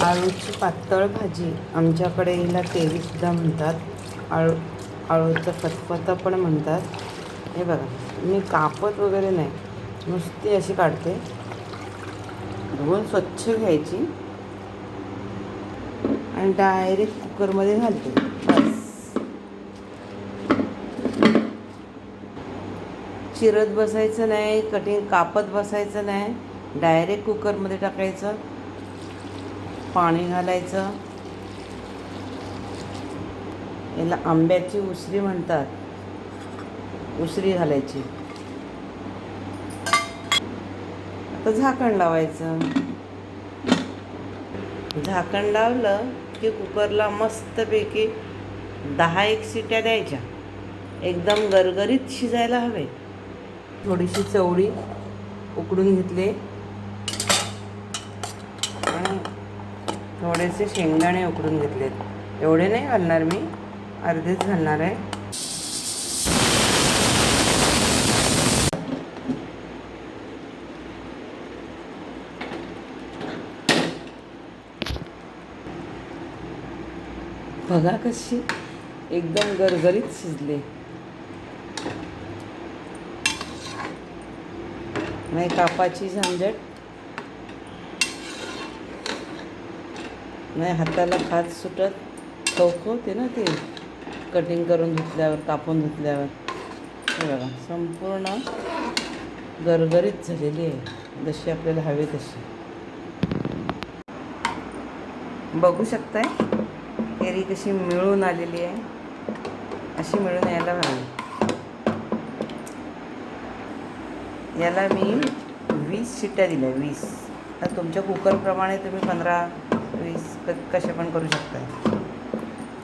आळूची पातळ भाजी, आमच्याकडे हिला तेरीसुद्धा म्हणतात. आळूचं फतफतं पण म्हणतात. हे बघा, मी कापत वगैरे नाही, नुसती अशी काढते. धुवून स्वच्छ घ्यायची आणि डायरेक्ट कुकरमध्ये घालते. बस, चिरत बसायचं नाही, कापत बसायचं नाही. डायरेक्ट कुकरमध्ये टाकायचं, पाणी घालायचं. याला आंब्याची उसरी म्हणतात. उसरी घालायची. आता झाकण लावायचं. झाकण लावलं की कुकरला मस्तपैकी 10-1 शिट्या द्यायच्या. एकदम गरगरीत शिजायला हवे. थोडीशी चवळी उकडून घेतले आणि थोडेसे शेंगदाणे उकडून घेतलेत. एवढे नाही घालणार मी, अर्धेच घालणार आहे. बघा कशी एकदम गरगरीत शिजले. नाही कापाची झंझट, नाही हाताला खाज सुटत. खवखवते ना ते कटिंग करून धुतल्यावर, कापून धुतल्यावर. हे बघा संपूर्ण गरगरीत झालेली आहे, जशी आपल्याला हवी तशी. बघू शकताय केरी कशी मिळून आलेली आहे. अशी मिळून यायला हवी. याला मी 20 शिट्ट्या दिल्या, 20. तर तुमच्या कुकरप्रमाणे तुम्ही 15-20 कसे पण करू शकता.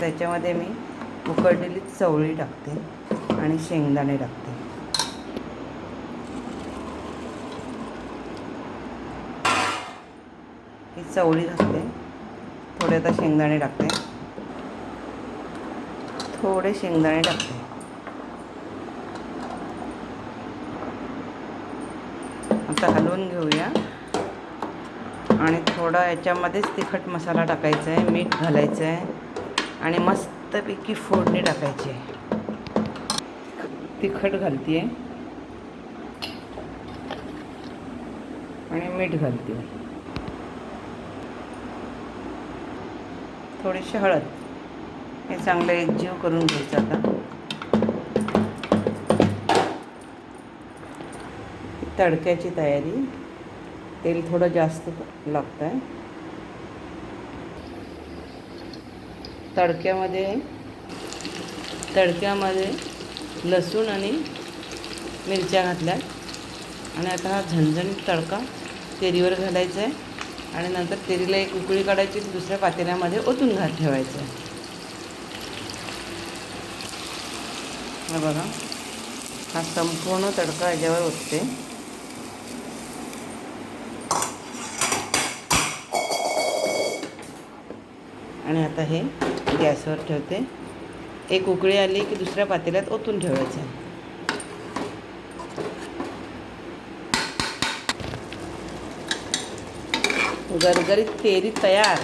त्याच्यामध्ये मी उकडलेली चवळी टाकते आणि शेंगदाणे टाकते. ही चवळी घालते, थोडे आता शेंगदाणे टाकते, थोडे शेंगदाणे टाकते. आता हलवून घेऊया आणि थोडा याच्यामध्येच तिखट मसाला टाकायचा आहे, मीठ घालायचं आहे आणि मस्तपैकी फोडणी टाकायची आहे. तिखट घालते आहे आणि मीठ घालते आहे, थोडीशी हळद. हे चांगलं एकजीव करून घ्यायचं. आता तडक्याची तयारी. तेल थोडं जास्त लागतं आहे. तडक्यामध्ये लसूण आणि मिरच्या घातल्या आणि आता हा झणझणीत तडका तेरीवर घालायचा आहे आणि नंतर तेरीला एक उकळी काढायची, दुसऱ्या पातेल्यामध्ये ओतून ठेवायचं आहे. हा बघा, हा संपूर्ण तडका याच्यावर ओतते. आणि आता हे गॅसवर ठेवते. एक उकळी आली की दुसऱ्या पातेल्यात ओतून ठेवायचं आहे. गरगरीत तेरी तयार.